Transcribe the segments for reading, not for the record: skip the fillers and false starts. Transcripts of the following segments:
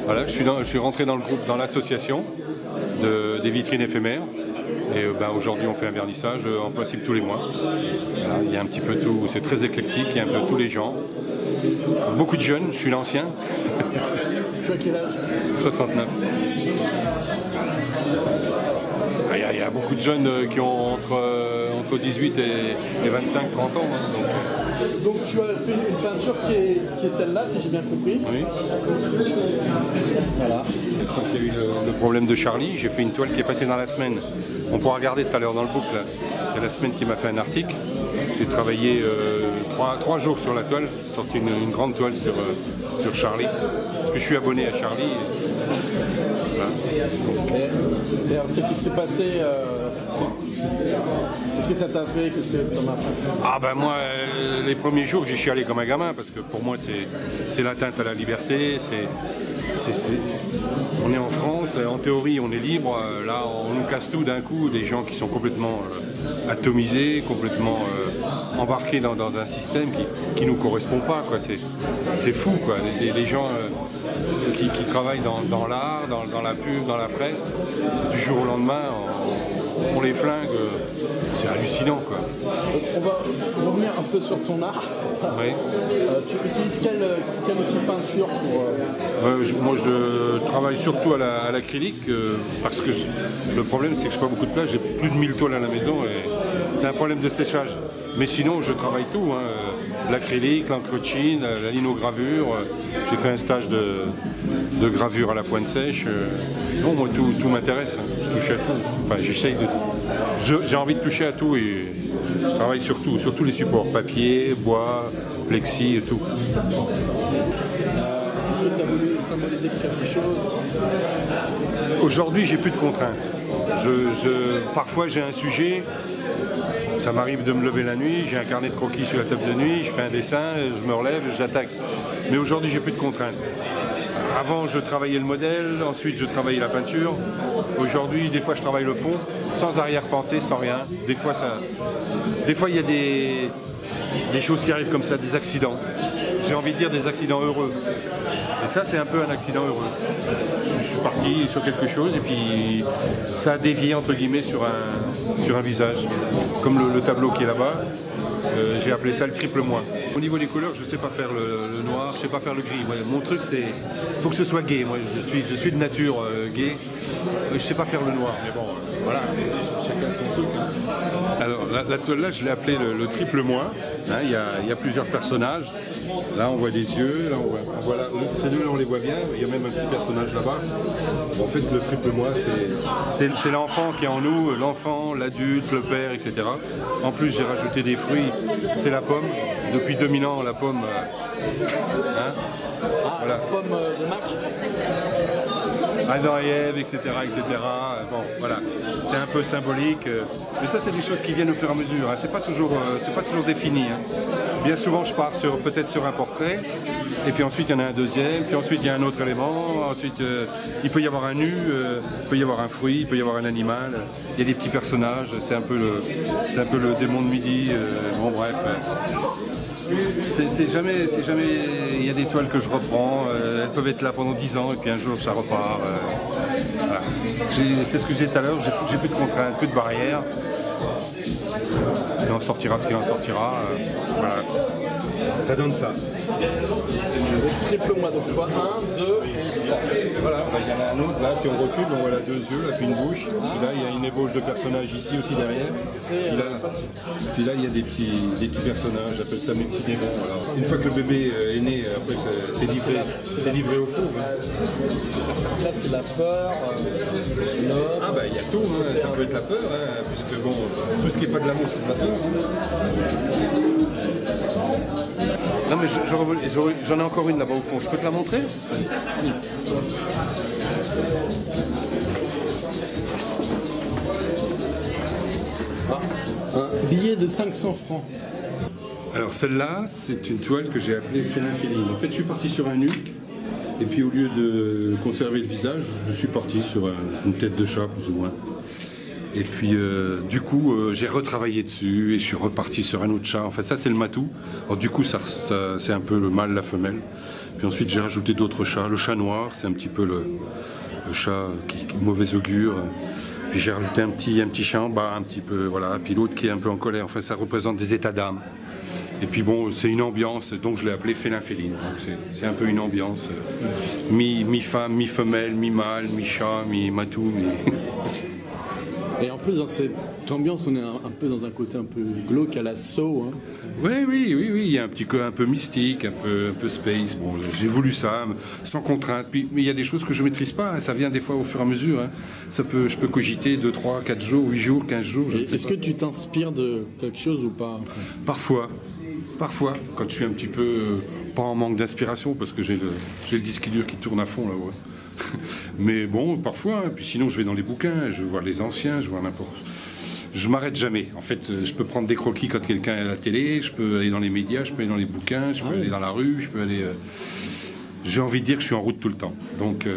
Voilà, je suis rentré dans le groupe, dans l'association des vitrines éphémères. Et aujourd'hui on fait un vernissage en principe tous les mois. Voilà, il y a un petit peu tout, c'est très éclectique, il y a un peu tous les gens. Beaucoup de jeunes, je suis l'ancien. Tu as quel âge? 69. Il y a beaucoup de jeunes qui ont entre 18 et 25, 30 ans. Donc tu as fait une peinture qui est celle-là, si j'ai bien compris. Oui. Voilà. Quand il y a eu le problème de Charlie, j'ai fait une toile qui est passée dans la semaine. On pourra regarder tout à l'heure dans le book. C'est la semaine qui m'a fait un article. J'ai travaillé 3 jours sur la toile, sorti une grande toile sur Charlie. Parce que je suis abonné à Charlie. Voilà. Et alors, ce qui s'est passé, qu'est-ce que ça t'a fait? Qu'est-ce que ça m'a fait? Ah ben moi, les premiers jours, j'ai chialé comme un gamin parce que pour moi, c'est l'atteinte à la liberté. On est en France, en théorie, on est libre. Là, on nous casse tout d'un coup. Des gens qui sont complètement atomisés, complètement embarqués dans un système qui nous correspond pas. C'est fou, quoi. Les gens qui travaillent dans l'art, dans la pub, dans la presse, du jour au lendemain, on les flingue. C'est hallucinant, quoi. On va revenir un peu sur ton art. Oui. Tu utilises quel outil de peinture pour... Moi, je travaille surtout à l'acrylique parce que le problème, c'est que je n'ai pas beaucoup de place. J'ai plus de 1000 toiles à la maison et c'est un problème de séchage. Mais sinon, je travaille tout. L'acrylique, l'encre de Chine, la linogravure. J'ai fait un stage de gravure à la pointe sèche. Bon, moi, tout m'intéresse. Je touche à tout. Enfin, j'essaye de tout. J'ai envie de toucher à tout et je travaille sur tout, sur tous les supports. Papier, bois, plexi et tout. Est-ce que tu as voulu symboliser quelque chose? Aujourd'hui, j'ai plus de contraintes. Parfois, j'ai un sujet. Ça m'arrive de me lever la nuit, j'ai un carnet de croquis sur la table de nuit, je fais un dessin, je me relève, j'attaque. Mais aujourd'hui, j'ai plus de contraintes. Avant, je travaillais le modèle, ensuite je travaillais la peinture. Aujourd'hui, des fois, je travaille le fond, sans arrière-pensée, sans rien. Des fois, il y a des choses qui arrivent comme ça, des accidents. J'ai envie de dire des accidents heureux. Et ça, c'est un peu un accident heureux. Je suis parti sur quelque chose et puis ça a dévié, entre guillemets, sur un visage. Comme le tableau qui est là-bas. J'ai appelé ça le triple moins. Au niveau des couleurs, je ne sais pas faire le noir, je ne sais pas faire le gris. Ouais, mon truc, c'est faut que ce soit gai. Moi, je suis de nature gai. Je ne sais pas faire le noir, mais bon, voilà, chacun son truc. Alors, la toile là, je l'ai appelée le triple moins. Il y a plusieurs personnages. Là, on voit des yeux. Là, on voit ces deux-là, on les voit bien. Il y a même un petit personnage là-bas. En fait, le triple moins, c'est l'enfant qui est en nous, l'enfant, l'adulte, le père, etc. En plus, j'ai rajouté des fruits. C'est la pomme. Depuis 2000 ans, la pomme. Voilà. La pomme de Mac. Adam et Ève, etc., etc. Bon, voilà, c'est un peu symbolique. Mais ça, c'est des choses qui viennent au fur et à mesure. C'est pas toujours défini. Bien souvent, je pars peut-être sur un portrait, et puis ensuite, il y en a un deuxième, puis ensuite, il y a un autre élément. Ensuite, il peut y avoir un nu, il peut y avoir un fruit, il peut y avoir un animal. Il y a des petits personnages. C'est un peu le démon de midi. Bon, bref. C'est jamais. Il y a des toiles que je reprends, elles peuvent être là pendant 10 ans et puis un jour ça repart. Voilà. C'est ce que j'ai dit tout à l'heure, j'ai plus de contraintes, plus de barrières. Il en sortira ce qu'il en sortira. Voilà. Ça donne ça. Le triple moi, donc tu vois 1, 2 et 3. Voilà, il y en a un autre, là si on recule, on voit là 2 yeux, là, puis une bouche. Puis là il y a une ébauche de personnages ici aussi derrière. Puis là il y a des petits personnages, j'appelle ça mes petits démons. Alors, une fois que le bébé est né, après c'est livré au four. Là c'est la peur, l'homme. Ah bah il y a tout, ça peut être la peur, puisque bon, tout ce qui n'est pas de l'amour c'est de la peur. Non mais j'en ai encore une là-bas au fond, je peux te la montrer? Oui. Un billet de 500 francs. Alors celle-là, c'est une toile que j'ai appelée Félinfiline. En fait, je suis parti sur un nu, et puis au lieu de conserver le visage, je suis parti sur une tête de chat plus ou moins. Et puis du coup j'ai retravaillé dessus et je suis reparti sur un autre chat. Enfin ça c'est le matou. Alors du coup ça c'est un peu le mâle, la femelle. Puis ensuite j'ai rajouté d'autres chats. Le chat noir c'est un petit peu le chat qui mauvais augure. Puis j'ai rajouté un petit chat en bas, un petit peu, voilà. Puis l'autre qui est un peu en colère. Enfin ça représente des états d'âme. Et puis bon, c'est une ambiance, donc je l'ai appelé félin-féline. Donc c'est un peu une ambiance mi-femme, mi-femelle, mi-mâle, mi-chat, mi-matou. Et en plus, dans cette ambiance, on est un peu dans un côté un peu glauque à la Saw. Hein. Oui, il y a un petit côté un peu mystique, un peu space. Bon, j'ai voulu ça, sans contrainte. Puis, mais il y a des choses que je ne maîtrise pas, hein. Ça vient des fois au fur et à mesure. Hein. Je peux cogiter 2, 3, 4 jours, 8 jours, 15 jours. Est-ce que tu t'inspires de quelque chose ou pas? Parfois, quand je suis un petit peu pas en manque d'inspiration, parce que j'ai le disque dur qui tourne à fond là. Ouais. Mais bon, parfois, puis sinon je vais dans les bouquins, je vois les anciens, je vois n'importe. Je m'arrête jamais. En fait, je peux prendre des croquis quand quelqu'un est à la télé, je peux aller dans les médias, je peux aller dans les bouquins, je peux aller dans la rue, je peux aller. J'ai envie de dire que je suis en route tout le temps. Donc,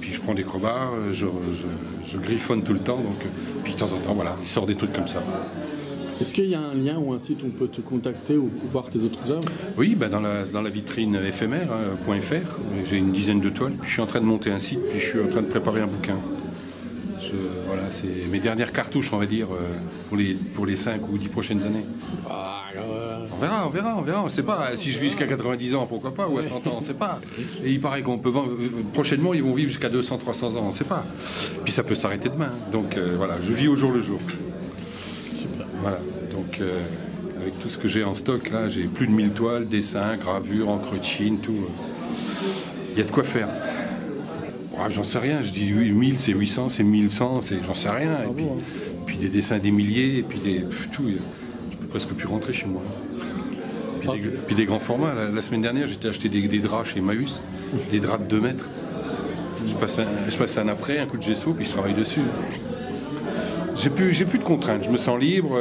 puis je prends des crobards, je griffonne tout le temps. Donc, puis de temps en temps, voilà, il sort des trucs comme ça. Est-ce qu'il y a un lien ou un site où on peut te contacter ou voir tes autres œuvres? Oui, bah dans la vitrine éphémère, .fr, j'ai une dizaine de toiles. Puis je suis en train de monter un site, puis je suis en train de préparer un bouquin. Voilà, c'est mes dernières cartouches, on va dire, pour les 5 ou 10 prochaines années. On verra. On ne sait pas. Si je vis jusqu'à 90 ans, pourquoi pas, ou à 100 ans, on ne sait pas. Et il paraît qu'on peut vendre. Prochainement, ils vont vivre jusqu'à 200, 300 ans, on ne sait pas. Puis ça peut s'arrêter demain. Donc voilà, je vis au jour le jour. Super. Voilà, donc avec tout ce que j'ai en stock, là, j'ai plus de 1000 toiles, dessins, gravures, encre de Chine, tout. Il y a de quoi faire. J'en sais rien, je dis 1000, c'est 800, c'est 1100, j'en sais rien. Et puis des dessins des milliers, et puis tout. Je peux presque plus rentrer chez moi. Puis des grands formats. La semaine dernière, j'étais acheté des draps chez Emmaüs, des draps de 2 mètres. Je passe un après, un coup de gesso, puis je travaille dessus. J'ai plus de contraintes, je me sens libre.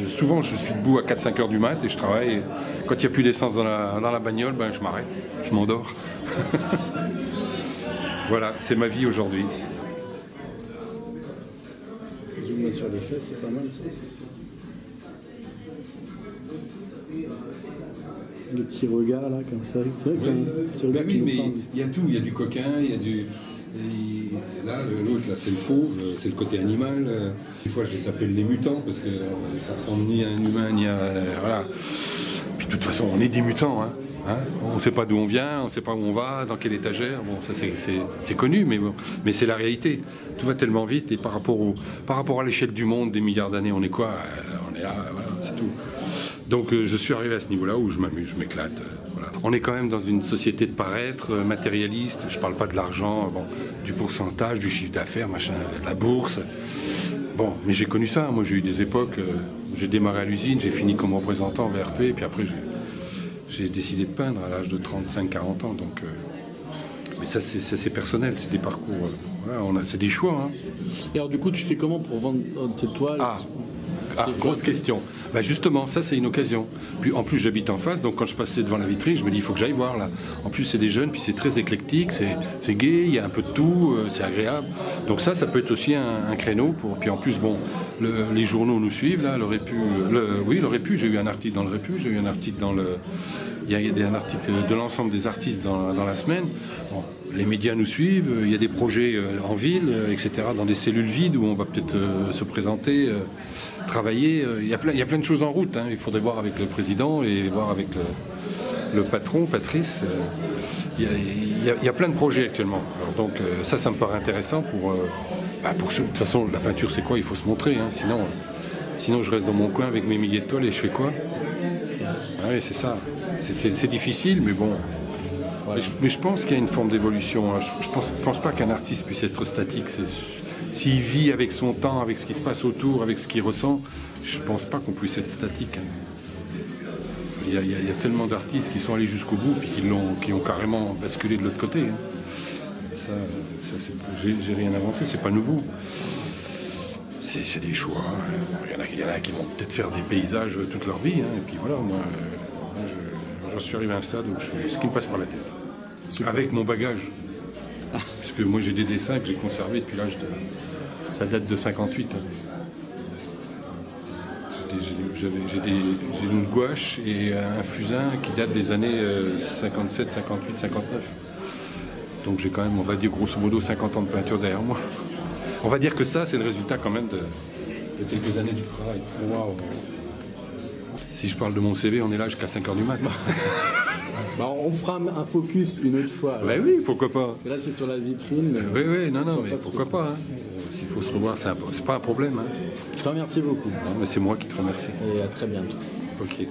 Souvent, je suis debout à 4-5 heures du mat et je travaille. Quand il n'y a plus d'essence dans la bagnole, ben, je m'arrête, je m'endors. Voilà, c'est ma vie aujourd'hui. Zoom sur les fesses, c'est pas mal ça. Le petit regard là, comme ça. C'est vrai que c'est un petit regard qui mais nous parle. il y a tout, il y a du coquin, il y a du. Là, l'autre, là, c'est le fauve, c'est le côté animal. Des fois, je les appelle les mutants parce que ça ressemble ni à un humain, ni à. Voilà. Puis de toute façon, on est des mutants. Hein. On ne sait pas d'où on vient, on ne sait pas où on va, dans quelle étagère. Bon, ça c'est connu, mais c'est la réalité. Tout va tellement vite et par rapport à l'échelle du monde, des milliards d'années, on est quoi? On est là, voilà, c'est tout. Donc je suis arrivé à ce niveau-là où je m'amuse, je m'éclate. Voilà. On est quand même dans une société de paraître, matérialiste. Je ne parle pas de l'argent, bon, du pourcentage, du chiffre d'affaires, machin, de la bourse. Bon, mais j'ai connu ça. Moi, j'ai eu des époques. J'ai démarré à l'usine, j'ai fini comme représentant en VRP, et puis après j'ai décidé de peindre à l'âge de 35-40 ans. Donc, mais ça, c'est personnel, c'est des parcours. Voilà, c'est des choix. Hein. Et alors, du coup, tu fais comment pour vendre tes toiles? Grosse question. Bah justement, ça c'est une occasion. Puis en plus j'habite en face, donc quand je passais devant la vitrine, je me dis il faut que j'aille voir là. En plus c'est des jeunes, puis c'est très éclectique, c'est gai, il y a un peu de tout, c'est agréable. Donc ça peut être aussi un créneau pour. Puis en plus bon, les journaux nous suivent là, le Répu, j'ai eu un article dans le Répu, j'ai eu un article dans le. Il y a un article de l'ensemble des artistes dans la semaine. Bon, les médias nous suivent, il y a des projets en ville, etc., dans des cellules vides où on va peut-être se présenter, travailler. Il y a plein de choses en route. Hein. Il faudrait voir avec le président et voir avec le patron, Patrice. Il y a plein de projets actuellement. Alors, donc ça me paraît intéressant pour de toute façon, la peinture, c'est quoi? Il faut se montrer. Hein. Sinon, je reste dans mon coin avec mes milliers de toiles et je fais quoi? Ah oui, c'est ça. C'est difficile, mais bon. Voilà. Mais je pense qu'il y a une forme d'évolution. Hein. Je pense pas qu'un artiste puisse être statique. S'il vit avec son temps, avec ce qui se passe autour, avec ce qu'il ressent, je pense pas qu'on puisse être statique. Il y a tellement d'artistes qui sont allés jusqu'au bout et qui ont carrément basculé de l'autre côté. Hein. J'ai rien inventé, c'est pas nouveau. C'est des choix. Il y en a qui vont peut-être faire des paysages toute leur vie. Hein. Et puis voilà, moi, j'en suis arrivé à un stade où je fais ce qui me passe par la tête. Super. Avec mon bagage. Parce que moi, j'ai des dessins que j'ai conservés depuis l'âge Ça date de 58. Hein. J'ai une gouache et un fusain qui date des années 57, 58, 59. Donc j'ai quand même, on va dire grosso modo, 50 ans de peinture derrière moi. On va dire que ça, c'est le résultat quand même de quelques années du travail. Waouh. Si je parle de mon CV, on est là jusqu'à 5h du matin. Bah, on fera un focus une autre fois. Ben oui, pourquoi pas. Parce que là, c'est sur la vitrine. Oui, non, mais pourquoi pas. Hein. S'il faut se revoir, c'est pas un problème. Hein. Je te remercie beaucoup. Non, mais c'est moi qui te remercie. Et à très bientôt. Ok.